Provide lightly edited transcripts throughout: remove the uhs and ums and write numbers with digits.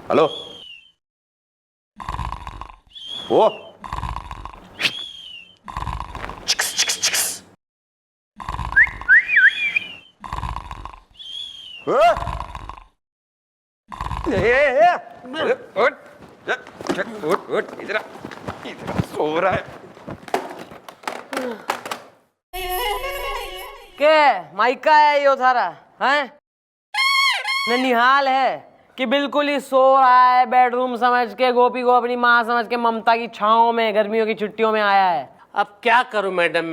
Hello. ओ इधर सो रहा है। के माइका है यो थारा हैं? ननिहाल है कि बिल्कुल ही सो रहा है बेडरूम समझ के, गोपी को अपनी माँ समझ के, ममता की छांव में गर्मियों की छुट्टियों में आया है। अब क्या करूं मैडम,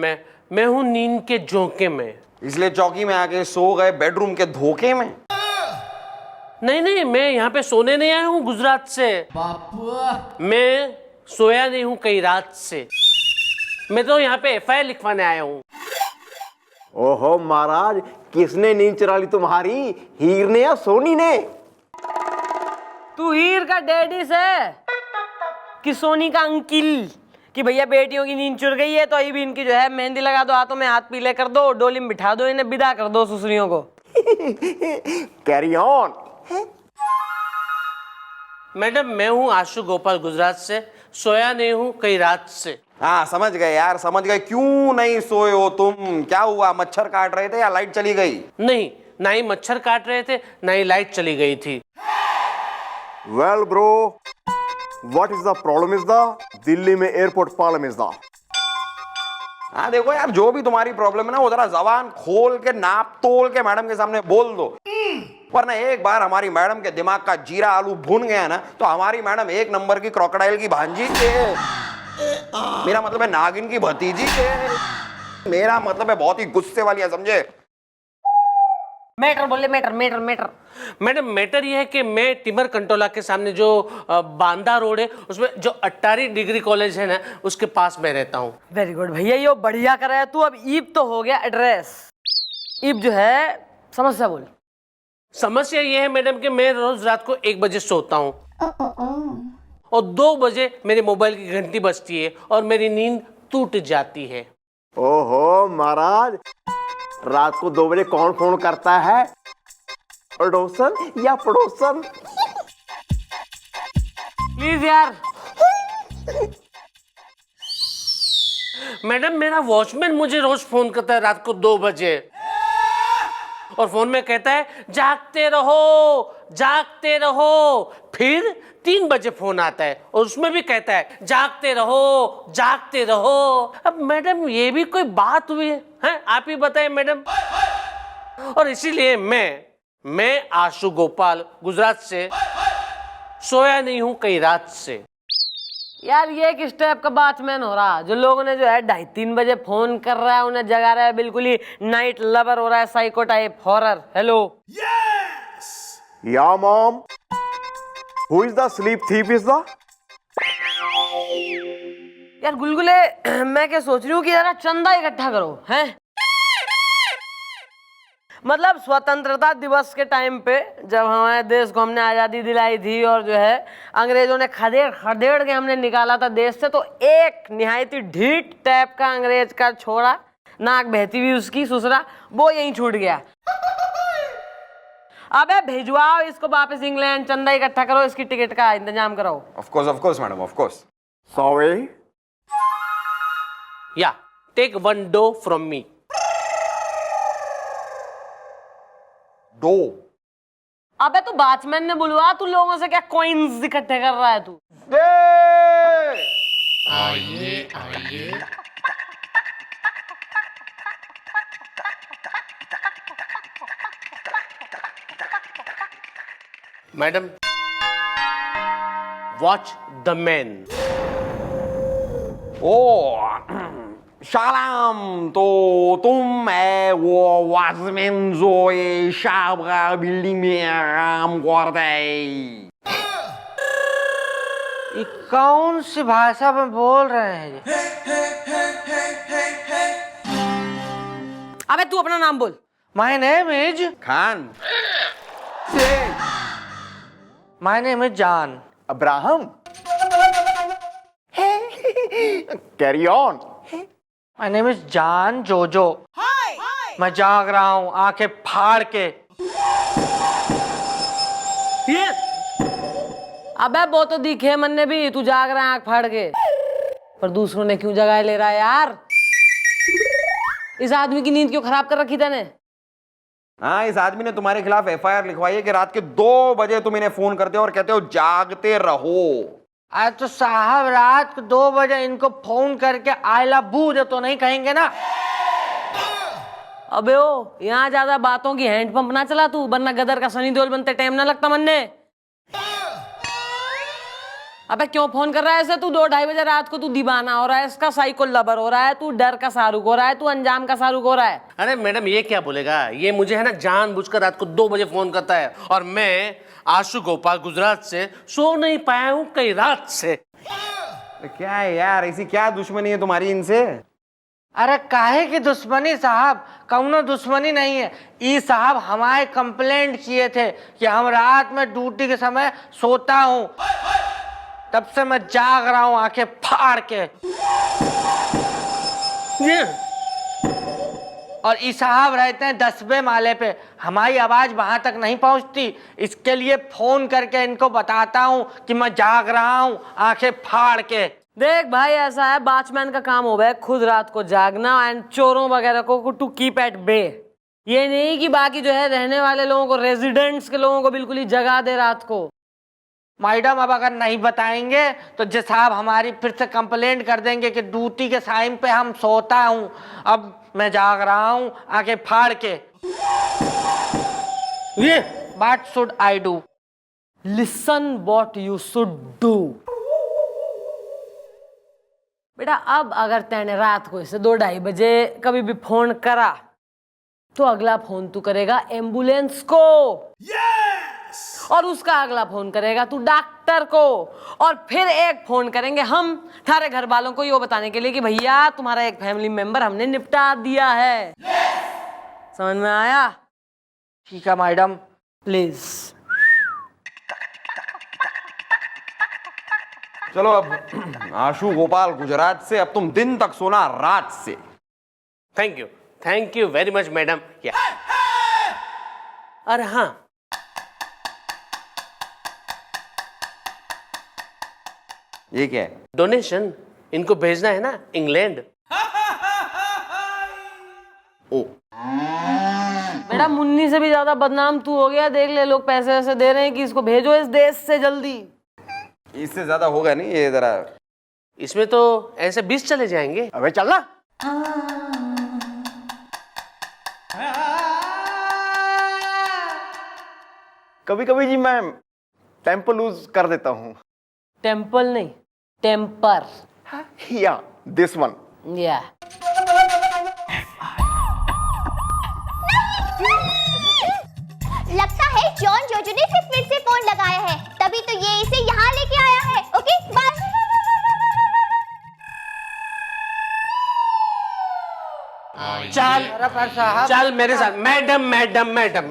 मैं हूं नींद के झोंके में। इसलिए चौकी में आके सो गए बेडरूम के धोखे में? नहीं, मैं यहाँ पे सोने नहीं आया हूँ गुजरात से। मैं सोया नहीं हूँ कई रात से। मैं तो यहाँ पे एफआईआर लिखवाने आया हूँ। ओहो महाराज, किसने नींद चुरा ली तुम्हारी, हीर ने या सोनी ने? तू हीर का डैडी से कि सोनी का अंकिल कि भैया बेटियों की नींद चुर गई है तो अभी भी इनकी जो है मेहंदी लगा दो, हाथों में हाथ पीले कर दो, डोली में बिठा दो, इन्हें विदा कर दो ससुरियों को। Carry on. मैडम मैं हूँ आशु गोपाल गुजरात से, सोया नहीं हूँ कई रात से। हाँ समझ गए यार, समझ गए। क्यों नहीं सोए हो तुम? क्या हुआ, मच्छर काट रहे थे या लाइट चली गई? नहीं, ना ही मच्छर काट रहे थे ना ही लाइट चली गई थी। Well bro, what is the problem is the Delhi में एयरपोर्ट प्रॉब्लम इज द। हाँ देखो यार, जो भी तुम्हारी प्रॉब्लम है ना वो जरा जबान खोल के नाप तोल के मैडम के सामने बोल दो, वरना एक बार हमारी मैडम के दिमाग का जीरा आलू भून गया ना तो हमारी मैडम एक नंबर की क्रोकोडाइल की भांजी के, मेरा मतलब है नागिन की भतीजी के, मेरा मतलब है बहुत ही गुस्से वाली है, समझे? मैटर बोले, मैटर। मैडम मैटर ये है कि मैं टिमर कंटोला के सामने जो बांदा रोड है उसमें जो अट्टारी डिग्री कॉलेज है ना उसके पास में रहता हूँ। वेरी गुड भैया, यो बढ़िया कराया तू। अब ईब तो हो गया एड्रेस, ईब जो है समस्या बोल। समस्या ये है मैडम कि मैं रोज रात को 1 बजे सोता हूँ और 2 बजे मेरे मोबाइल की घंटी बजती है और मेरी नींद टूट जाती है। ओहो महाराज, रात को 2 बजे कौन फोन करता है, पड़ोसन या पड़ोसन? प्लीज यार। मैडम मेरा वॉचमैन मुझे रोज फोन करता है रात को 2 बजे और फोन में कहता है जागते रहो। फिर 3 बजे फोन आता है और उसमें भी कहता है जागते रहो। अब मैडम ये भी कोई बात हुई है? आप ही बताएं मैडम। और इसीलिए मैं आशु गोपाल गुजरात से सोया नहीं हूं कई रात से। यार ये किस टाइप का बातमैन हो रहा, जो लोगों ने जो है 2:30-3 बजे फोन कर रहा है, उन्हें जगा रहा है, बिल्कुल ही नाइट लवर हो रहा है, साइको टाइप हॉरर। हेलो या mom, who is the sleep thief is the? यार गुलगुले, मैं क्या सोच रही हूँ कि जरा चंदा इकट्ठा करो हैं। मतलब स्वतंत्रता दिवस के टाइम पे जब हमारे देश को हमने आज़ादी दिलाई थी और जो है अंग्रेजों ने खदेड़ के हमने निकाला था देश से, तो एक निहायत ही ढीठ टाइप का अंग्रेज का छोड़ा, नाक बहती हुई उसकी ससुरा, वो यहीं छूट गया। अबे भिजवाओ इसको वापस इंग्लैंड, चंदा इकट्ठा करो, इसकी टिकट का इंतजाम कराओ। Of course madam, of course. Sorry या टेक 1 डो फ्रॉम मी। दो? अबे तू बाचमैन ने बुलवा, तू लोगों से क्या कॉइन्स इकट्ठे कर रहा है तू? आइए मैडम, वॉच द मैन। ओ शालाम, तो तुम है वो वॉचमैन जो ये शाबरा बिल्डिंग में काम करता है? ये कौन सी भाषा में बोल रहे हैं? अबे तू अपना नाम बोल। My name is Khan. My name is John. Abraham. Carry on. My name is John Jojo. मैं जाग रहा हूँ आंखें फाड़ के। अबे वो तो दिखे मन ने भी, तू जाग रहा है आंख फाड़ के, पर दूसरों ने क्यों जगाए ले रहा है यार? इस आदमी की नींद क्यों खराब कर रखी तने? हाँ, इस आदमी ने तुम्हारे खिलाफ एफआईआर लिखवाई है कि रात के 2 बजे तुम इन्हें फोन करते हो और कहते हो जागते रहो। आज तो साहब रात को 2 बजे इनको फोन करके आई लव यू तो नहीं कहेंगे ना? अबे ओ, यहाँ ज्यादा बातों की हैंडपंप ना चला तू, वरना गदर का सनी देओल बनते टाइम ना लगता मन ने। अबे क्यों फोन कर रहा है ऐसे तू? 2-2:30 बजे रात को तू दीवाना हो रहा है, इसका साइको लवर हो रहा है, तू डर का शाहरुख हो रहा है, तू अंजाम का शाहरुख हो रहा है। अरे मैडम ये क्या बोलेगा, ये मुझे है ना जानबूझकर रात को 2 बजे फोन करता है, और मैं आशु गोपाल गुजरात से सो नहीं पाया हूँ कई रात से। क्या है यार, ऐसी क्या दुश्मनी है तुम्हारी इनसे? अरे काहे की दुश्मनी साहब, कौनो दुश्मनी नहीं है। ई साहब हमारे कंप्लेंट किए थे कि हम रात में ड्यूटी के समय सोता हूँ, तब से मैं जाग रहा हूँ आंखें फाड़ के। और ई साहब रहते हैं 10वें माले पे, हमारी आवाज वहां तक नहीं पहुंचती, इसके लिए फोन करके इनको बताता हूँ कि मैं जाग रहा हूँ आंखें फाड़ के। देख भाई, ऐसा है वॉचमैन का काम हो गया खुद रात को जागना, एंड चोरों वगैरह को टू कीप एट बे। ये नहीं कि बाकी जो है रहने वाले लोगों को, रेजिडेंट्स के लोगों को बिल्कुल ही जगा दे रात को। मैडम अब अगर नहीं बताएंगे तो जे साहब हमारी फिर से कंप्लेंट कर देंगे कि ड्यूटी के टाइम पे हम सोता हूँ, अब मैं जाग रहा हूँ आंखें फाड़ के। ये what should I do? Listen what you should do. बेटा अब अगर तैने रात को इसे 2-2:30 बजे कभी भी फोन करा तो अगला फोन तू करेगा एम्बुलेंस को। और उसका अगला फोन करेगा तू डॉक्टर को, और फिर एक फोन करेंगे हम थारे घर वालों को ये बताने के लिए कि भैया तुम्हारा एक फैमिली मेंबर हमने निपटा दिया है। समझ में आया? ठीक है मैडम। प्लीज। चलो अब आशु गोपाल गुजरात से, अब तुम दिन तक सोना रात से। Thank you very much madam. अरे हाँ, ये क्या है? डोनेशन इनको भेजना है ना इंग्लैंड। ओ, बेटा मुन्नी से भी ज्यादा बदनाम तू हो गया, देख ले लोग पैसे ऐसे दे रहे हैं कि इसको भेजो इस देश से जल्दी। इससे ज्यादा होगा नहीं ये जरा। इसमें तो ऐसे 20 चले जाएंगे। अबे चलना। कभी कभी जी मैं टेम्पर लूज कर देता हूँ। टेम्पल नहीं, टेम्पर। या दिस वन। या लगता है जॉन जोजो ने इसे फिर से फोन लगाया है, तभी तो ये इसे यहाँ लेके आया है। Okay bye. चल मेरे साथ। मैडम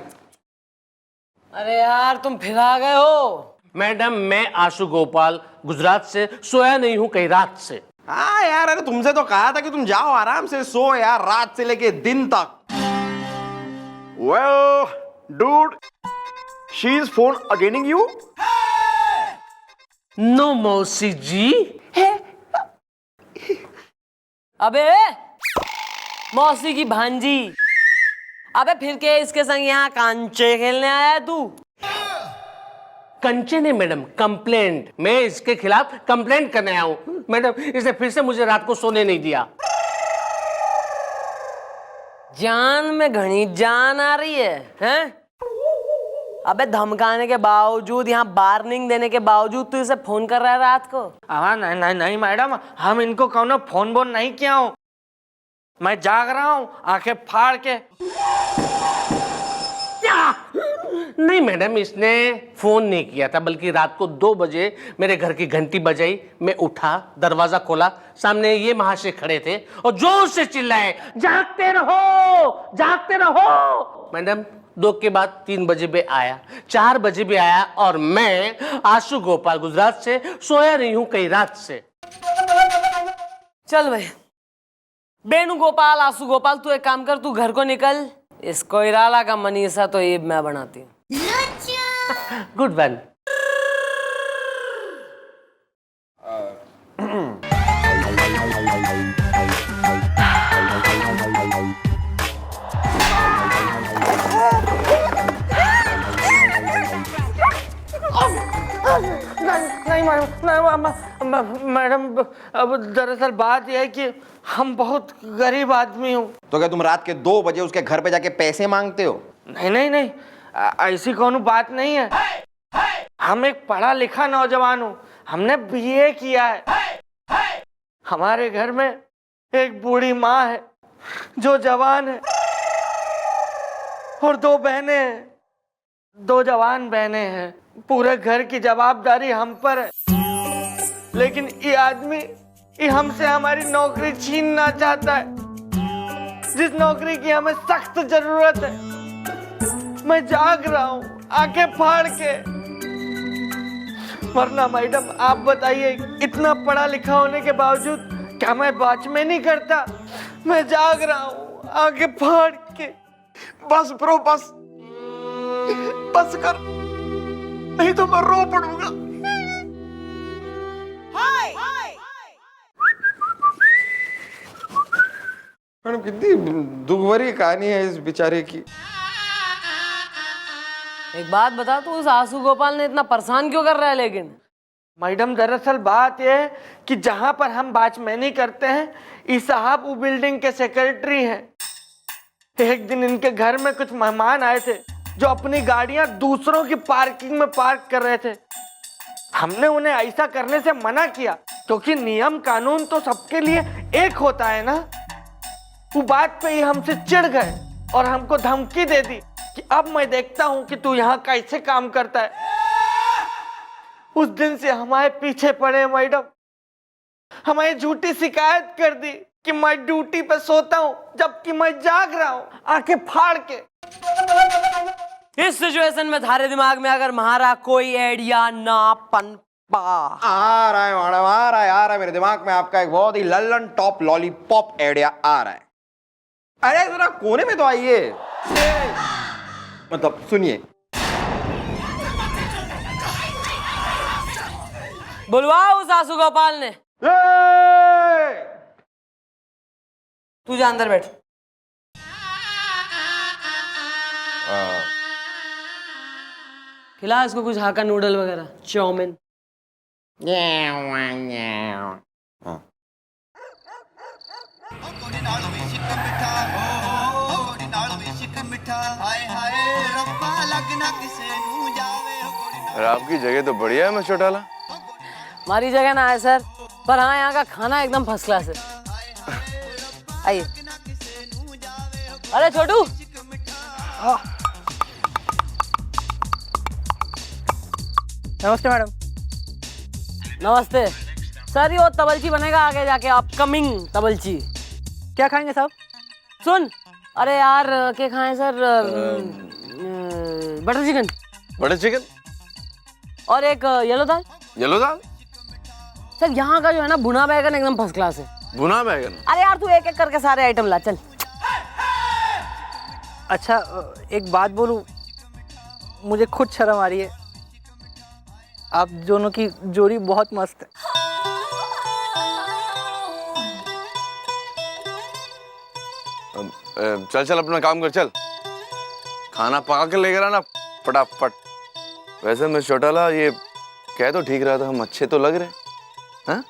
अरे यार तुम फिर आ गए हो। मैडम मैं आशु गोपाल गुजरात से सोया नहीं हूँ कई रात से। हाँ यार, अरे तुमसे तो कहा था कि तुम जाओ आराम से सो यार, रात से लेके दिन तक। Well, dude, she is phone againing you? No मौसी जी। अबे मौसी की भांजी, अबे फिर के इसके संग यहाँ कांचे खेलने आया है तू? कंचे ने मैडम, कंप्लेंट। मैं इसके खिलाफ कंप्लेंट करने आया हूँ मैडम। इसने फिर से मुझे रात को सोने नहीं दिया। जान में घनी जान आ रही है, हैं? अबे धमकाने के बावजूद, यहाँ वार्निंग देने के बावजूद तू इसे फोन कर रहा है रात को? हाँ नहीं मैडम, हम इनको कौनो फोन बोन नहीं किया हूँ, मैं जाग रहा हूँ आंखें फाड़ के। नहीं मैडम, इसने फोन नहीं किया था, बल्कि रात को 2 बजे मेरे घर की घंटी बजाई। मैं उठा, दरवाजा खोला, सामने ये महाशय खड़े थे और जोर से चिल्लाए, जागते रहो जागते रहो। मैडम 2 के बाद 3 बजे भी आया, 4 बजे भी आया, और मैं आशु गोपाल गुजरात से सोया नहीं हूं कई रात से। चल भाई, बेनू गोपाल आशु गोपाल, तू एक काम कर, तू घर को निकल। इस कोइराला का मनीषा तो ये मैं बनाती हूँ। Good one. मैडम अब दरअसल बात यह है कि हम बहुत गरीब आदमी हूँ। तो क्या तुम रात के 2 बजे उसके घर पे जाके पैसे मांगते हो? नहीं नहीं नहीं, ऐसी कौन बात नहीं है। हम एक पढ़ा लिखा नौजवान हूँ, हमने बीए किया है। हमारे घर में एक बूढ़ी माँ है जो जवान है और 2 बहनें हैं, 2 जवान बहनें हैं। पूरे घर की जवाबदारी हम पर है, लेकिन ये आदमी ये हमसे हमारी नौकरी छीनना चाहता है, जिस नौकरी की हमें सख्त जरूरत है। मैं जाग रहा हूँ आंखें फाड़ के, वरना मैडम आप बताइए, इतना पढ़ा लिखा होने के बावजूद क्या मैं वॉचमैनी करता? मैं जाग रहा हूँ आंखें फाड़ के। बस ब्रो बस, बस कर, नहीं तो मैं रो पड़ूंगा। मैडम कितनी दुख भरी कहानी है इस बेचारे की। एक बात बता, तू उस आंसू गोपाल ने इतना परेशान क्यों कर रहा है? लेकिन मैडम दरअसल बात यह है कि जहां पर हम वॉचमैनी करते हैं, इस साहब वो बिल्डिंग के सेक्रेटरी हैं। एक दिन इनके घर में कुछ मेहमान आए थे जो अपनी गाड़ियां दूसरों की पार्किंग में पार्क कर रहे थे। हमने उन्हें ऐसा करने से मना किया क्योंकि नियम कानून तो सबके लिए एक होता है ना। वो बात पे ही हमसे चिढ़ गए और हमको धमकी दे दी कि अब मैं देखता हूं कि तू यहाँ कैसे काम करता है। उस दिन से हमारे पीछे पड़े मैडम, हमारी झूठी शिकायत कर दी कि मैं ड्यूटी पे सोता हूं जबकि मैं जाग रहा हूं आंखें फाड़ के। इस सिचुएशन में थारे दिमाग में अगर हमारा कोई आइडिया ना पनपा। आ रहा है मैडम, आ रहा है मेरे दिमाग में आपका एक बहुत ही लल्लन टॉप लॉलीपॉप आइडिया आ रहा है। अरे जरा कोने में तो आइए, मतलब सुनिए। बुलवाओ उस आंसू गोपाल ने। तू जा अंदर बैठ। खिला इसको कुछ हाका नूडल वगैरह, चाउमीन। और आपकी जगह तो बढ़िया है मैं चौटाला। हमारी जगह ना है सर, पर हाँ यहाँ का खाना एकदम फर्स्ट क्लास है। आइए। अरे छोटू, नमस्ते मैडम। नमस्ते सर। ये वो तबलची बनेगा आगे जाके, अपकमिंग तबलची। क्या खाएंगे साहब? सुन, अरे यार क्या खाएं sir? Butter chicken butter chicken और एक येलो दाल। येलो दाल। सर यहाँ का जो है ना भुना बैगन एकदम फर्स्ट क्लास है। भुना बैगन। अरे यार तू एक एक करके सारे आइटम ला चल। अच्छा एक बात बोलूं, मुझे खुद शर्म आ रही है। आप दोनों की जोड़ी बहुत मस्त है। चल चल अपना काम कर, चल खाना पका के लेकर आना फटाफट। वैसे मैं चौटाला ये कह तो ठीक रहा था, हम अच्छे तो लग रहे हैं।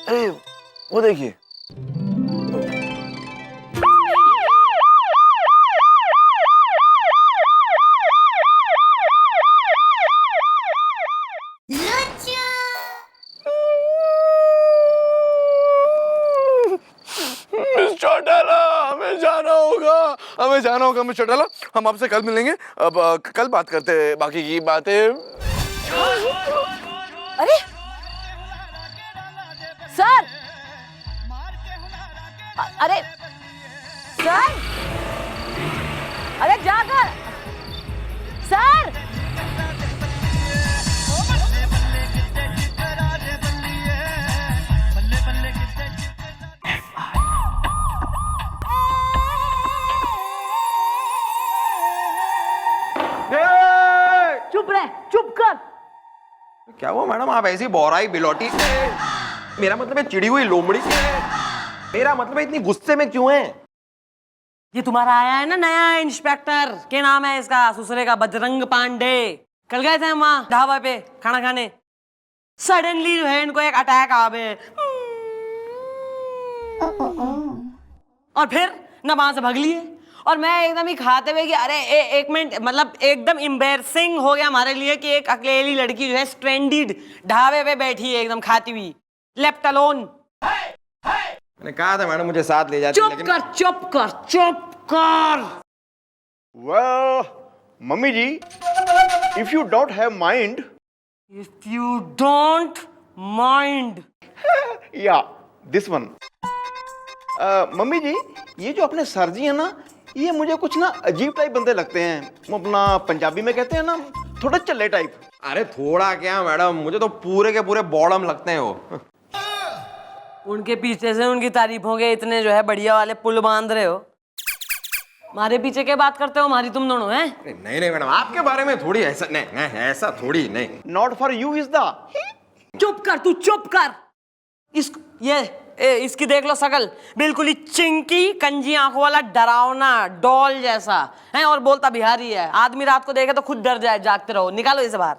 अरे वो देखिए, हमें जाना होगा मिस चौटाला। हम आपसे कल मिलेंगे, अब कल बात करते हैं बाकी की बातें। अरे सर, अरे सर, अरे जाकर सर। चुप रहे, चुप कर। क्या हुआ मैडम, आप ऐसी बौराई बिलौटी? मेरा मतलब है चिड़ी हुई लोमड़ी। मेरा मतलब है इतनी गुस्से में क्यों है? ये तुम्हारा आया है ना नया इंस्पेक्टर, क्या नाम है इसका ससुरे का? बजरंग पांडे। कल गए थे हम वहाँ ढाबा पे खाना खाने। सडनली जो है इनको एक अटैक आवे और फिर ना वहां से भग लिए और मैं एकदम ही खाते हुए कि अरे एक मिनट, मतलब एकदम एम्बैरसिंग हो गया हमारे लिए कि एक अकेली लड़की जो है स्ट्रेंडेड ढाबे पे बैठी है एकदम खाती हुई, लेफ्ट अलोन। मैंने कहा था मैडम मुझे साथ ले जाती, चुप लेकिन कर चुप कर चुप कर। वेल मम्मी जी, if you don't have mind, if you don't mind, या दिस वन। मम्मी जी, ये जो अपने सर जी है ना, ये मुझे कुछ ना अजीब टाइप बंदे लगते हैं। वो अपना पंजाबी में कहते हैं ना, थोड़ा चल्ले टाइप। अरे थोड़ा क्या मैडम, मुझे तो पूरे के पूरे बॉडम लगते हैं वो। उनके पीछे से उनकी तारीफों के इतने जो है बढ़िया वाले पुल बांध रहे हो, हमारे पीछे क्या बात करते हो हमारी तुम दोनों हैं? नहीं नहीं मैडम, आपके बारे में थोड़ी ऐसा नहीं, ऐसा थोड़ी नहीं। Not for you is the. चुप कर तू, चुप कर। इसकी देख लो शकल, बिल्कुल ही चिंकी कंजी आंखों वाला डरावना डॉल जैसा है, और बोलता बिहारी है। आदमी रात को देखे तो खुद डर जाए। जागते रहो, निकालो इसे बाहर।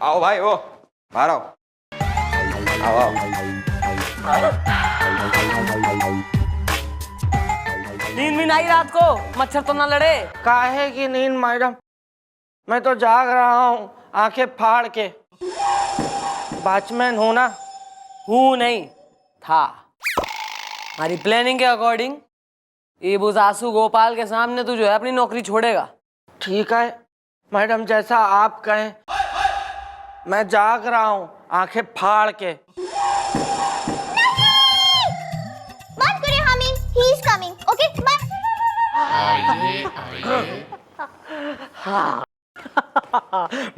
आओ भाई, ओ बाहर आओ, आओ। नींद भी नहीं रात को, मच्छर तो ना लड़े। काहे की नींद मैडम, मैं तो जाग रहा हूँ आंखें फाड़ के। वॉचमैन हो ना? हूं नहीं था। हमारी प्लानिंग के अकॉर्डिंग ये बुजासु गोपाल के सामने तू जो है अपनी नौकरी छोड़ेगा। ठीक है मैडम, जैसा आप कहें। मैं जाग रहा हूँ आंखें फाड़ के। मत करिए Hameem, he is coming, okay bye.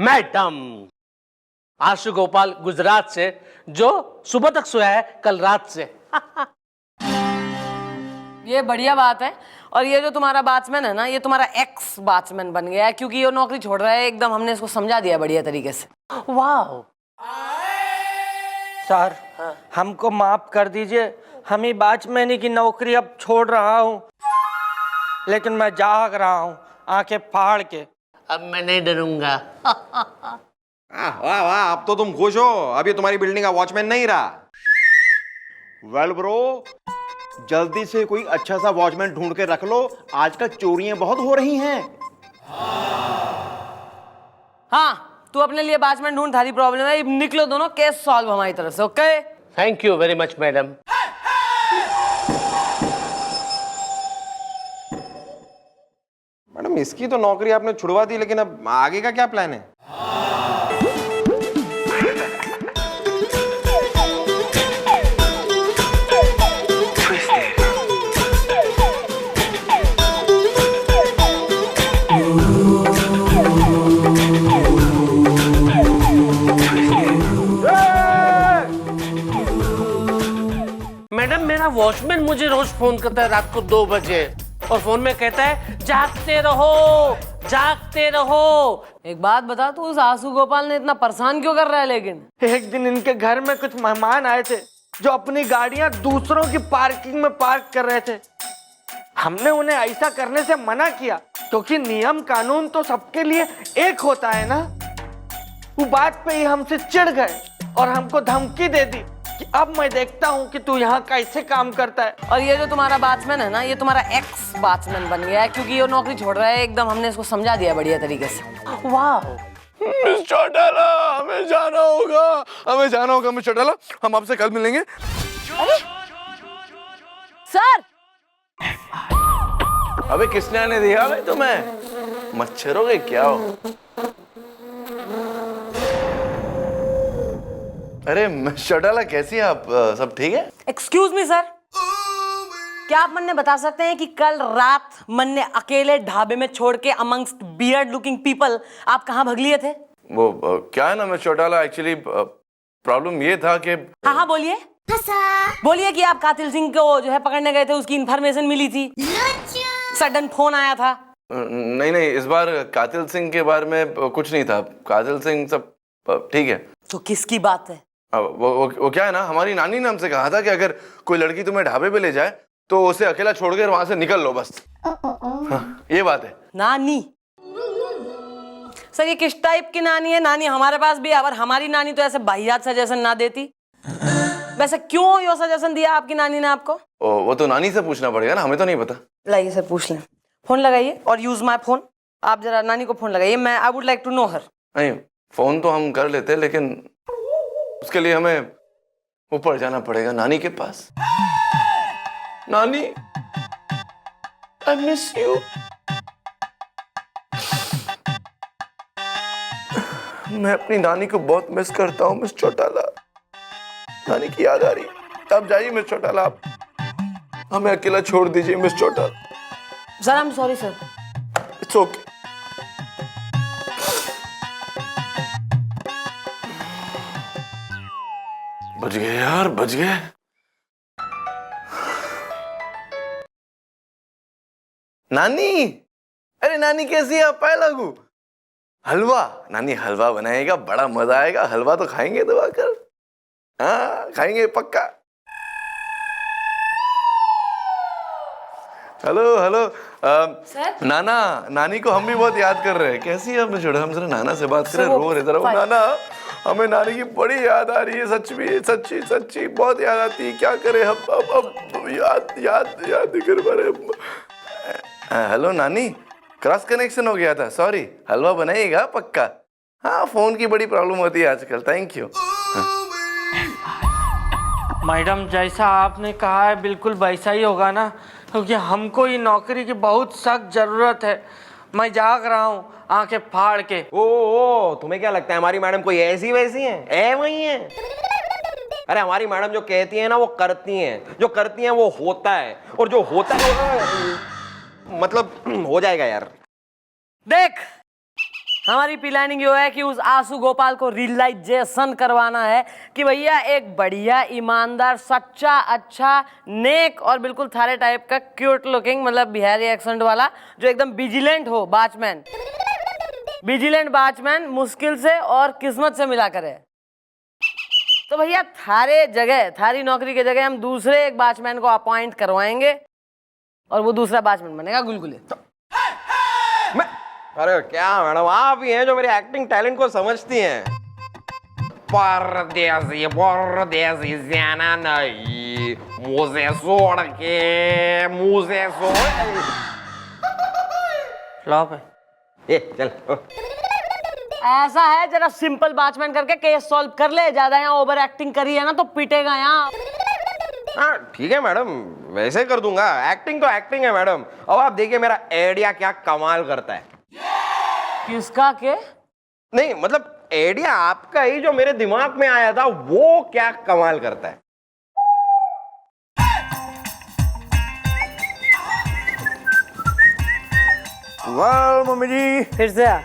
Madam, Ashu Gopal Gujarat से, जो सुबह तक सोया है कल रात से। ये बढ़िया बात है। और ये जो तुम्हारा बैट्समैन है ना, ये तुम्हारा एक्स बैट्समैन बन गया है, क्योंकि ये नौकरी छोड़ रहा है एकदम। हमने इसको समझा दिया बढ़िया तरीके से। वाह सर, हमको माफ कर दीजिए, हम ही बैट्समैन की नौकरी अब छोड़ रहा हूँ, लेकिन मैं जाग रहा हूँ आंखें फाड़ के। अब मैं नहीं डरूंगा। वाह वाह, अब तो तुम खुश हो, अभी तुम्हारी बिल्डिंग का वॉचमैन नहीं रहा। वेल ब्रो, जल्दी से कोई अच्छा सा वॉचमैन ढूंढ के रख लो, आजकल चोरियां बहुत हो रही हैं। हाँ, तू अपने लिए बैट्समैन ढूंढ, थारी प्रॉब्लम है। निकलो दोनों, केस सॉल्व हमारी तरफ से। Okay, thank you very much madam. Madam, इसकी तो नौकरी आपने छुड़वा दी, लेकिन अब आगे का क्या प्लान है? मैडम, मेरा वॉचमैन मुझे रोज फोन करता है रात को 2 बजे, और फोन में कहता है जागते रहो जागते रहो। एक बात बता, तू उस आशु गोपाल ने इतना परेशान क्यों कर रहा है? लेकिन एक दिन इनके घर में कुछ मेहमान आए थे जो अपनी गाड़ियां दूसरों की पार्किंग में पार्क कर रहे थे। हमने उन्हें ऐसा करने से मना किया, क्योंकि नियम कानून तो सबके लिए एक होता है ना। वो बात पे ही हमसे चिढ़ गए और हमको धमकी दे दी कि अब मैं देखता हूँ कि तू यहाँ कैसे काम करता है। और ये जो तुम्हारा बैट्समैन है ना, ये तुम्हारा एक्स बैट्समैन बन गया है, क्योंकि ये नौकरी छोड़ रहा है एकदम। हमने इसको समझा दिया बढ़िया तरीके से। वाह, मिस चौटाला, हमें जाना होगा मिस चौटाला, हम आपसे कल मिलेंगे। सर, अबे किसने आने दिया भाई तुम्हें? मच्छर हो गए क्या हो? अरे मिस चौटाला, कैसी हैं आप? सब ठीक है? एक्सक्यूज मी सर, क्या आप मन ने बता सकते हैं कि कल रात मन ने अकेले ढाबे में छोड़ के अमंगस्ट बियर्ड लुकिंग पीपल आप कहाँ भग लिए थे? वो क्या है ना मिस चौटाला, एक्चुअली प्रॉब्लम ये था कि हाँ बोलिए, बोलिए कि आप कातिल सिंह को जो है पकड़ने गए थे, उसकी इन्फॉर्मेशन मिली थी, सडन फोन आया था। नहीं, इस बार कातिल सिंह के बारे में कुछ नहीं था। कातिल सिंह सब ठीक है। तो किसकी बात है? वो क्या है ना, हमारी नानी ने हमसे कहा था कि अगर कोई लड़की तुम्हें ढाबे पे ले जाए तो उसे अकेला छोड़कर वहां से निकल लो बस। हाँ, ये बात है। नानी? सर ये किस टाइप की नानी है? नानी हमारे पास भी है, और हमारी नानी तो ऐसे वाहियात सजेशन ना देती। वैसे क्यों यो सजेशन दिया आपकी नानी ने आपको? वो तो नानी से पूछना पड़ेगा ना, हमें तो नहीं पता। लाइए सर पूछ लें, फोन लगाइए और यूज माय फोन। आप जरा नानी को फोन लगाइए, मैं I would like to know her. नहीं, फोन तो हम कर लेते, लेकिन उसके लिए हमें ऊपर जाना पड़ेगा नानी के पास। नानी, आई मिस यू। मैं अपनी नानी को बहुत मिस करता हूँ मिस चौटाला। नानी की याद आ रही है। आप जाइए मिस चौटाला, आप हमें अकेला छोड़ दीजिए miss Chautala. Sir I am sorry sir. It's okay. बच गए यार, बच गए। नानी, अरे नानी कैसी है? आप पाए लागू हलवा, नानी हलवा बनाएगा, बड़ा मजा आएगा। हलवा तो खाएंगे दबा कर। हाँ खाएंगे पक्का। Hello hello sir? नाना, नानी को हम भी बहुत याद कर रहे हैं। कैसी है? अपने छोड़ो, हम जरा नाना से बात करें। रो रहे जरा। नाना, हमें नानी की बड़ी याद आ रही है, सच में, सच्ची सच्ची बहुत याद आती है। क्या करें हम अब याद याद याद कर पा। हेलो नानी, क्रॉस कनेक्शन हो गया था, सॉरी। हलवा बनाइएगा पक्का। हाँ, फोन की बड़ी प्रॉब्लम होती है आजकल। Thank you. मैडम जैसा आपने कहा है बिल्कुल वैसा ही होगा ना, क्योंकि हमको ये नौकरी की बहुत सख्त जरूरत है। मैं जाग रहा हूँ आंखें फाड़ के। ओ, तुम्हें क्या लगता है हमारी मैडम कोई ऐसी वैसी है? वही है। अरे हमारी मैडम जो कहती है ना वो करती हैं, जो करती हैं वो होता है, और जो होता है मतलब हो जाएगा यार। देख, हमारी प्लानिंग ये है कि उस आंसू गोपाल को रियलाइजेशन करवाना है कि भैया एक बढ़िया, ईमानदार, सच्चा, अच्छा, नेक और बिल्कुल थारे टाइप का क्यूट लुकिंग, मतलब बिहारी एक्सेंट वाला, जो एकदम विजिलेंट हो, वॉचमैन, विजिलेंट वॉचमैन मुश्किल से और किस्मत से मिला करे। तो भैया थारे जगह, थारी नौकरी की जगह हम दूसरे एक वॉचमैन को अपॉइंट करवाएंगे और वो दूसरा वॉचमैन बनेगा गुलगुले। अरे क्या मैडम, आप ही हैं जो मेरे एक्टिंग टैलेंट को समझती हैं। परदेसी परदेसी जाना नहीं, मुझे छोड़ के, मुझे छोड़। फ्लॉप है। ए चल। ऐसा है, जरा सिंपल वॉचमैन करके केस सॉल्व कर ले। ज्यादा यहाँ ओवर एक्टिंग करी है ना तो पिटेगा यहाँ। हाँ ठीक है मैडम, वैसे कर दूंगा। एक्टिंग तो एक्टिंग है मैडम। अब आप देखिए मेरा आइडिया क्या कमाल करता है। किसका के? नहीं मतलब आइडिया आपका ही जो मेरे दिमाग में आया था वो क्या कमाल करता है। वाह मम्मी जी, फिर से आ।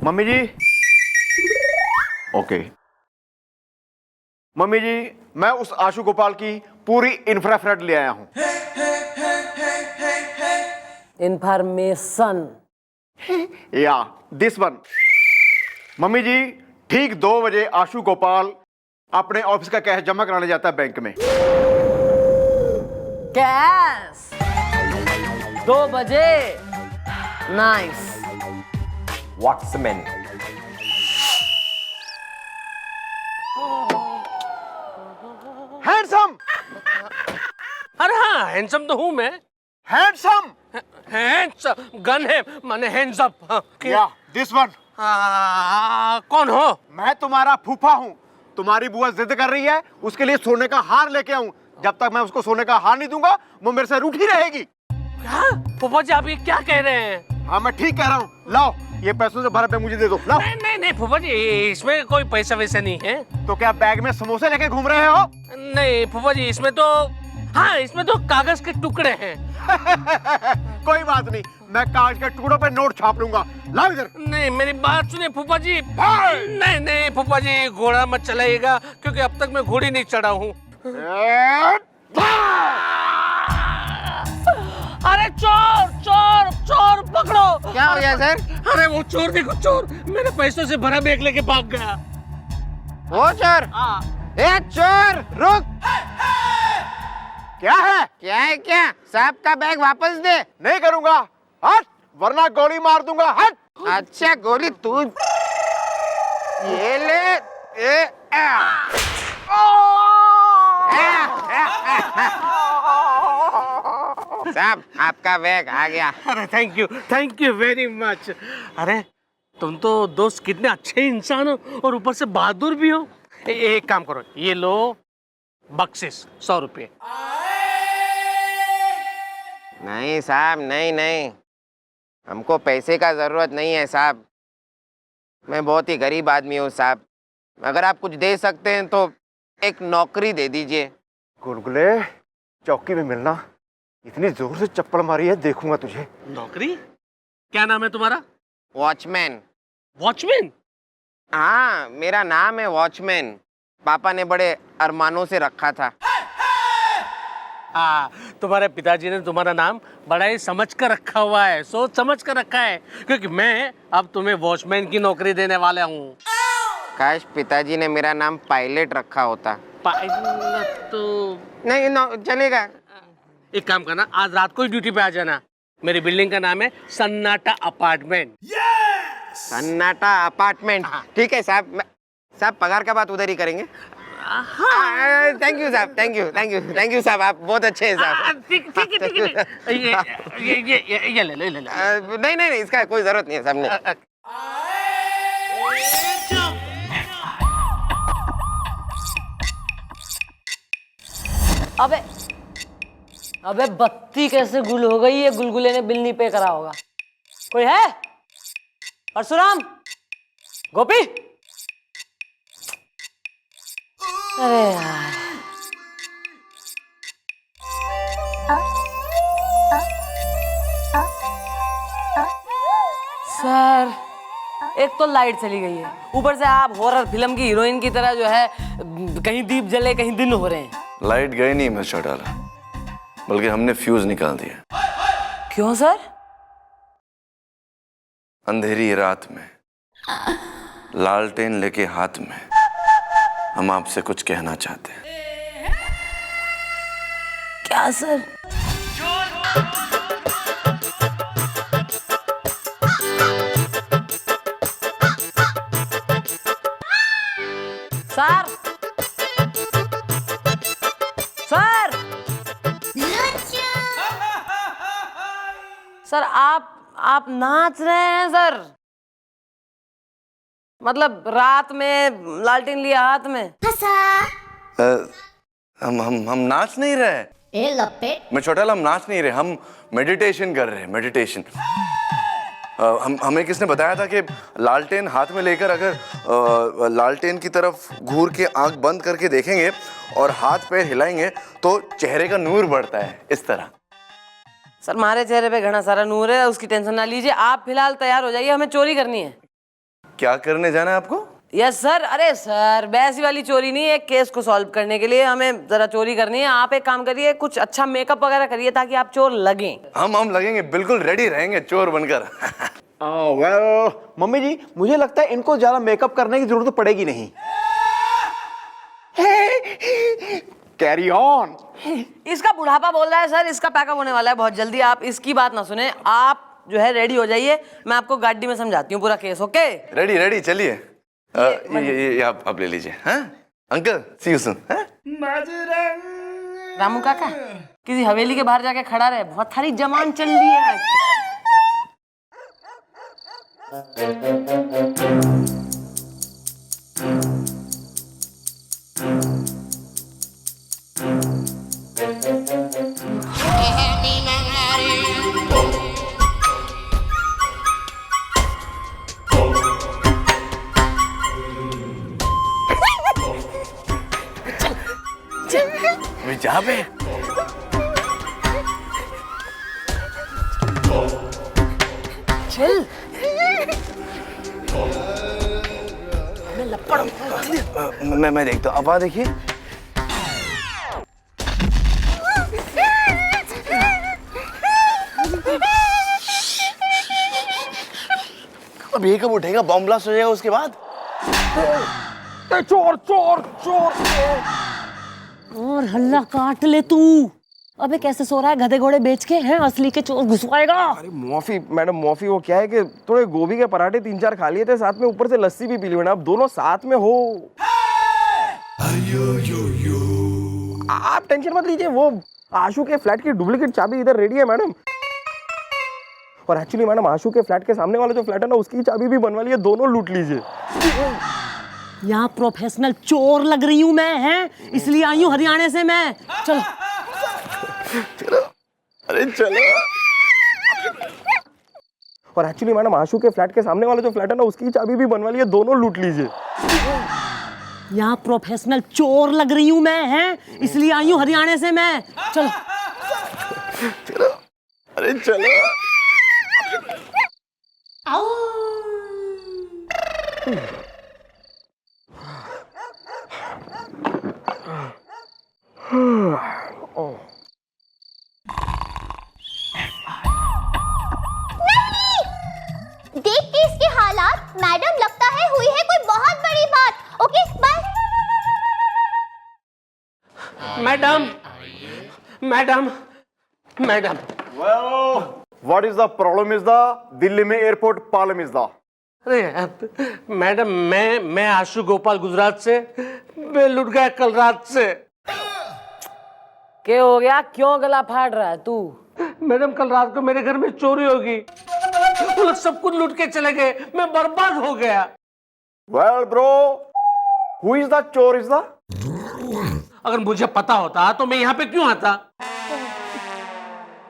मम्मी जी। ओके मम्मी जी, मैं उस आशु गोपाल की पूरी इंफ्राफ्रेड ले आया हूं। इंफॉर्मेशन या दिस वन। मम्मी जी, ठीक 2 बजे आशु गोपाल अपने ऑफिस का कैश जमा कराने जाता है बैंक में। कैश 2 बजे? नाइस। वॉट्समैन। हैंडसम। अरे हाँ, हैंडसम तो हूँ मैं। हैंडसम। हैंडसम गन है, माने हैंड्स अप। हाँ, या दिस वन। कौन हो? मैं तुम्हारा फूफा हूं। तुम्हारी बुआ जिद कर रही है, उसके लिए सोने का हार लेके आऊं। जब तक मैं उसको सोने का हार नहीं दूंगा वो मेरे से रूठी रहेगी। क्या फूफा जी, आप ये क्या कह रहे हैं? हाँ मैं ठीक कह रहा हूँ। लाओ ये पैसों से भरा पे मुझे दे दो। लाओ। नहीं नहीं नहीं फूफा जी, इसमें कोई पैसा वैसा नहीं है। तो क्या बैग में समोसे लेके घूम रहे हो? नहीं फूफा जी, इसमें तो, हाँ इसमें तो कागज के टुकड़े हैं। कोई बात नहीं, मैं कागज के टुकड़ों पे नोट छाप लूंगा। लाओ इधर। नहीं मेरी बात सुनिए फूफा जी। नहीं नहीं फूफा जी, घोड़ा मत चलाइएगा, क्योंकि अब तक मैं घोड़ी नहीं चढ़ा हूँ। अरे चोर चोर चोर पकड़ो। क्या हो गया सर? अरे वो चोर देखो, चोर मेरे पैसों से भरा बैग लेके भाग गया। वो चोर? हाँ। ए चोर रुक। क्या है? क्या है क्या? साहब का बैग वापस दे। नहीं करूंगा, हट, वरना गोली मार दूंगा, हट। अच्छा गोली तू ये ले। साहब आपका बैग आ गया। अरे थैंक यू वेरी मच। अरे तुम तो दोस्त कितने अच्छे इंसान हो और ऊपर से बहादुर भी हो। एक काम करो, ये लो बख्शिश 100 रुपये। नहीं साहब, नहीं, हमको पैसे का जरूरत नहीं है साहब। मैं बहुत ही गरीब आदमी हूँ साहब। अगर आप कुछ दे सकते हैं तो एक नौकरी दे दीजिए। गुलगुले, चौकी में मिलना। इतनी जोर से चप्पल मारी है, देखूंगा तुझे। नौकरी? क्या नाम है तुम्हारा? वॉचमैन। वॉचमैन? हाँ, मेरा नाम है वॉचमैन। पापा ने बड़े अरमानों से रखा था। हाँ, तुम्हारे पिताजी ने तुम्हारा नाम बड़ा ही समझ कर रखा हुआ है, सोच समझ कर रखा है, क्योंकि मैं अब तुम्हें वॉचमैन की नौकरी देने वाला हूँ। काश पिताजी ने मेरा नाम पायलट रखा होता। पायलट तो नहीं चलेगा। एक काम करना, आज रात को ही ड्यूटी पे आ जाना। मेरी बिल्डिंग का नाम है सन्नाटा अपार्टमेंट। सन्नाटा अपार्टमेंट। ठीक है साहब। साहब पगार का बात उधर ही करेंगे। थैंक यू साहब, थैंक यू साहब, आप बहुत अच्छे हैं साहब। ठीक है। ये ले। नहीं, इसका कोई जरूरत नहीं है साहब। अबे बत्ती कैसे गुल हो गई है? गुलगुले ने बिल नहीं पे करा होगा। कोई है? परशुराम, गोपी। अरे यार, सर एक तो लाइट चली गई है, ऊपर से आप हॉरर फिल्म की हीरोइन की तरह जो है कहीं दीप जले कहीं दिन हो रहे हैं। लाइट गई नहीं मिस्टर डाला, बल्कि हमने फ्यूज निकाल दिया। क्यों सर? अंधेरी रात में लालटेन लेके हाथ में हम आपसे कुछ कहना चाहते हैं। क्या सर? सर आप नाच रहे हैं सर? मतलब रात में लालटेन लिया हाथ में? हम नाच नहीं रहे। ए लपेट। मैं छोटा, हम नाच नहीं रहे, हम मेडिटेशन कर रहे हैं, मेडिटेशन। हमें किसने बताया था कि लालटेन हाथ में लेकर अगर लालटेन की तरफ घूर के आंख बंद करके देखेंगे और हाथ पैर हिलाएंगे तो चेहरे का नूर बढ़ता है, इस तरह। सर हमारे चेहरे पे घना सारा नूर है, उसकी टेंशन ना लीजिए। आप फिलहाल तैयार हो जाइए, हमें चोरी करनी है। क्या करने जाना है आपको? Yes sir. अरे सर वैसी वाली चोरी नहीं है, एक केस को सॉल्व करने के लिए हमें जरा चोरी करनी है। आप एक काम करिए, कुछ अच्छा मेकअप वगैरह करिए ताकि आप चोर लगें। हम लगेंगे, बिल्कुल रेडी रहेंगे चोर बनकर। वेल मम्मी जी, मुझे लगता है इनको ज्यादा मेकअप करने की जरूरत पड़ेगी नहीं। Carry on. इसका बुढ़ापा बोल रहा है सर, इसका पैकअप होने वाला है बहुत जल्दी। आप इसकी बात ना सुने, आप जो है रेडी हो जाइए, मैं आपको गाड़ी में समझाती हूँ पूरा केस। ओके रेडी चलिए। ये आप ले लीजिए। हाँ uncle, see you soon. Ramu काका किसी हवेली के बाहर जाके खड़ा रहे, बहुत सारी जमान चल रही है। जा बे। चल मैं देखता हूँ। अब आ देखिए, अब ये कब उठेगा? बॉम्ब ब्लास्ट हो जाएगा उसके बाद। चोर चोर चोर। और हल्ला काट ले तू। अबे कैसे सो रहा है गधे घोड़े बेच के? हैं असली के चोर घुसवाएगा। अरे माफी मैडम, माफी। वो क्या है कि थोड़े गोभी के पराठे 3-4 खा लिए थे, साथ में ऊपर से लस्सी भी पी ली मैडम। आप दोनों साथ में हो। आप टेंशन मत लीजिए, वो आशु के फ्लैट की डुप्लीकेट चाबी इधर रेडी है मैडम। और एक्चुअली मैडम आशु के फ्लैट के सामने वाला जो फ्लैट है ना, उसकी चाबी भी बनवा ली है, दोनों लूट लीजिए। यहाँ प्रोफेशनल चोर लग रही हूँ मैं, हैं इसलिए आई हूँ हरियाणा से मैं। चलो चलो, अरे चलो। और एक्चुअली मैडम आशु के फ्लैट के सामने वाला जो फ्लैट है ना, उसकी चाबी भी बनवा ली है, दोनों लूट लीजिए। यहाँ प्रोफेशनल चोर लग रही हूँ मैं, हैं इसलिए आई हूँ हरियाणा से मैं। चलो चलो, अरे चलो। देख के इसके हालात मैडम लगता है हुई है कोई बहुत बड़ी बात। Okay bye. Madam madam madam Well, what is the problem is the Delhi में एयरपोर्ट प्रॉब्लम इज द। अरे मैडम, मैं आशु गोपाल गुजरात से, मैं लुट गया कल रात से। क्या हो गया? क्यों गला फाड़ रहा है तू? मैडम कल रात को मेरे घर में चोरी होगी, वो लोग सब कुछ लूट के चले गए, मैं बर्बाद हो गया। Well, bro, who is the चोर is the? अगर मुझे पता होता तो मैं यहाँ पे क्यों आता?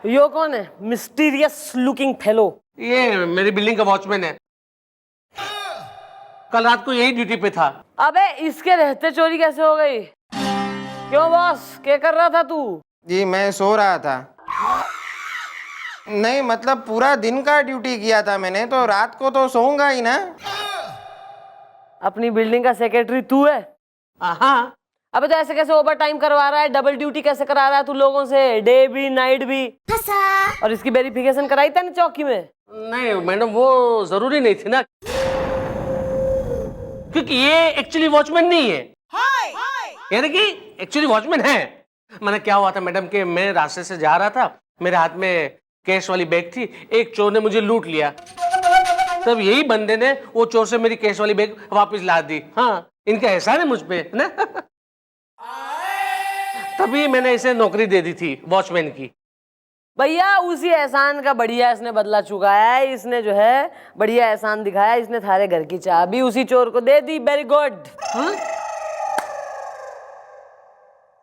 यो कौन है मिस्टीरियस लुकिंग फेलो? ये मेरी बिल्डिंग का वॉचमैन है, कल रात को यही ड्यूटी पे था। अबे इसके रहते चोरी कैसे हो गई? क्यों बॉस, क्या कर रहा था तू? जी मैं सो रहा था। नहीं मतलब पूरा दिन का ड्यूटी किया था मैंने, तो रात को तो सोऊंगा ही ना। अपनी बिल्डिंग का सेक्रेटरी तू है? हाँ। अबे तो ऐसे कैसे ओवर टाइम करवा रहा है? डबल ड्यूटी कैसे करा रहा है तू लोगों से? डे भी नाइट भी। और इसकी वेरिफिकेशन कराई था ना चौकी में? नहीं मैडम, वो जरूरी नहीं थी ना, क्योंकि ये एक्चुअली वॉचमैन नहीं है। यानी कि एक्चुअली वॉचमैन है। मैंने क्या हुआ था मैडम कि मैं रास्ते से जा रहा था, मेरे हाथ में कैश वाली बैग थी, एक चोर ने मुझे लूट लिया। तब यही बंदे ने वो चोर से मेरी कैश वाली बैग वापस ला दी। हाँ, इनका एहसान है मुझ पे ना। तभी मैंने इसे नौकरी दे दी थी वॉचमैन की। भैया उसी एहसान का बढ़िया इसने बदला चुकाया है। इसने जो है बढ़िया एहसान दिखाया, इसने थारे घर की चाबी उसी चोर को दे दी। Very good.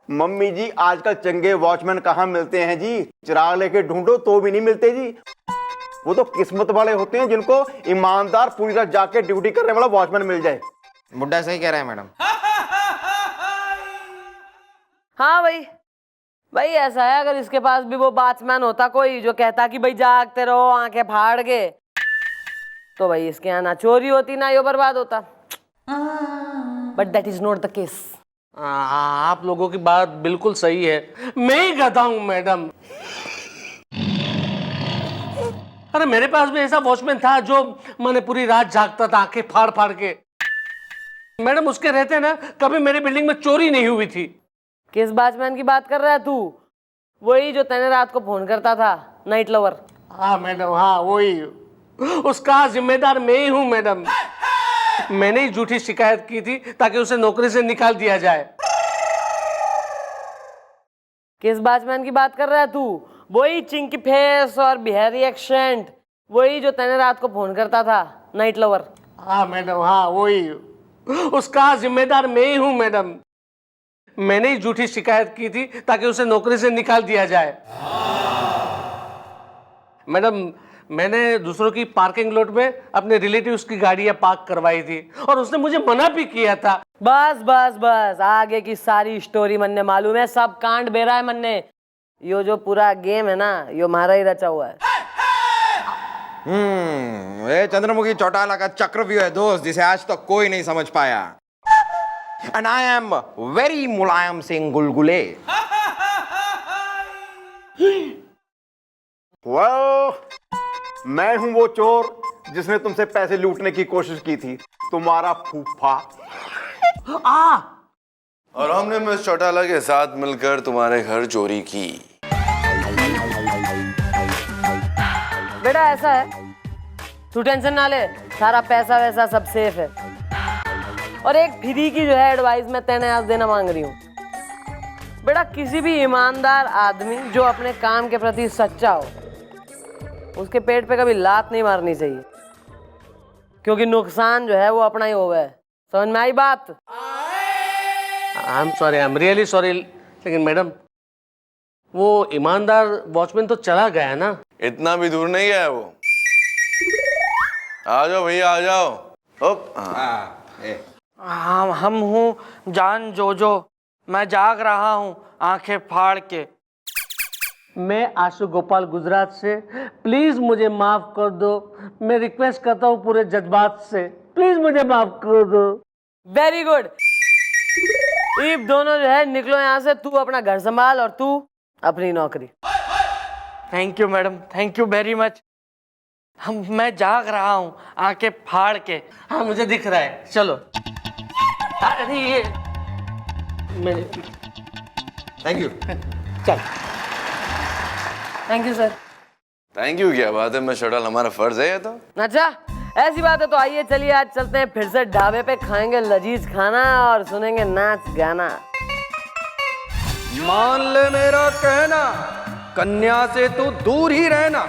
मम्मी जी आजकल चंगे वॉचमैन कहाँ मिलते हैं जी? चिराग लेके ढूंढो तो भी नहीं मिलते जी। वो तो किस्मत वाले होते हैं जिनको ईमानदार पूरी रात जाके ड्यूटी करने वाला वॉचमैन मिल जाए। बुड्ढा सही कह रहा है मैडम। हाँ भाई ऐसा है, अगर इसके पास भी वो वॉचमैन होता कोई जो कहता कि भाई जागते रहो आंखें फाड़ के, तो भाई इसके यहाँ ना चोरी होती ना यो बर्बाद होता। But that is not the case. आप लोगों की बात बिल्कुल सही है, मैं ही गधा हूं मैडम। अरे मेरे पास भी ऐसा वॉचमैन था जो मैंने पूरी रात जागता था आंखें फाड़ फाड़ के। मैडम उसके रहते ना कभी मेरे बिल्डिंग में चोरी नहीं हुई थी। किस वॉचमैन की बात कर रहा है तू? वही जो तैने रात को फोन करता था, नाइट लवर। हाँ मैडम, हाँ वही। उसका जिम्मेदार मैं ही हूं मैडम। मैंने ही झूठी शिकायत की थी ताकि उसे नौकरी से निकाल दिया जाए। किस वॉचमैन की बात कर रहा है तू? वही चिंकी फेस और बिहारी एक्सेंट, वही जो तैने रात को फोन करता था, नाइट लवर। हाँ मैडम, हाँ वही। उसका जिम्मेदार मैं ही हूं मैडम। मैंने ही झूठी शिकायत की थी ताकि उसे नौकरी से निकाल दिया जाए। मैडम मैंने दूसरों की पार्किंग लॉट में अपने रिलेटिव्स की गाड़ियां पार्क करवाई थी और उसने मुझे मना भी किया था। बस आगे की सारी स्टोरी मन्ने मालूम है, सब कांड बेरा है मन्ने। यो जो पूरा गेम है ना, यो मारा ही रचा हुआ है। ये चंद्रमुखी चौटाला का चक्रव्यूह है दोस्त, जिसे आज तक कोई नहीं समझ पाया। And I am very Mulayam Singh गुलगुले। Well, मैं हूं वो चोर जिसने तुमसे पैसे लूटने की कोशिश की थी, तुम्हारा फूफा। आ और हमने मिस चौटाला के साथ मिलकर तुम्हारे घर चोरी की। बेटा ऐसा है, तू टेंशन ना ले, सारा पैसा वैसा सब सेफ है। और एक फ्री की जो है एडवाइस मैं तेने आज देना मांग रही हूँ। बेटा किसी भी ईमानदार आदमी जो अपने काम के प्रति सच्चा हो, उसके पेट पे कभी लात नहीं मारनी चाहिए, क्योंकि नुकसान जो है वो अपना ही होगा है। समझ में आई बात? I am sorry, I am really sorry, लेकिन मैडम वो ईमानदार वॉचमैन तो चला गया ना। इतना भी दूर नहीं गया है वो। आ जाओ भैया, आ जाओ। हम हूँ जान जोजो, मैं जाग रहा हूँ आंखें फाड़ के। मैं आशु गोपाल गुजरात से, प्लीज मुझे माफ कर दो। मैं रिक्वेस्ट करता हूँ पूरे जज्बात से, प्लीज मुझे माफ कर दो। Very good. ईब दोनों जो है निकलो यहाँ से, तू अपना घर संभाल और तू अपनी नौकरी। Thank you madam, thank you very much. मैं जाग रहा हूँ आंखें फाड़ के। हाँ मुझे दिख रहा है, चलो। अरे ये थैंक यू। चल। Thank you sir. Thank you क्या बात है, मैं शोडाल, हमारा फर्ज है ये तो। अच्छा ऐसी बात है तो आइए चलिए आज चलते हैं फिर से ढाबे पे, खाएंगे लजीज खाना और सुनेंगे नाच गाना। मान ले मेरा कहना, कन्या से तू दूर ही रहना।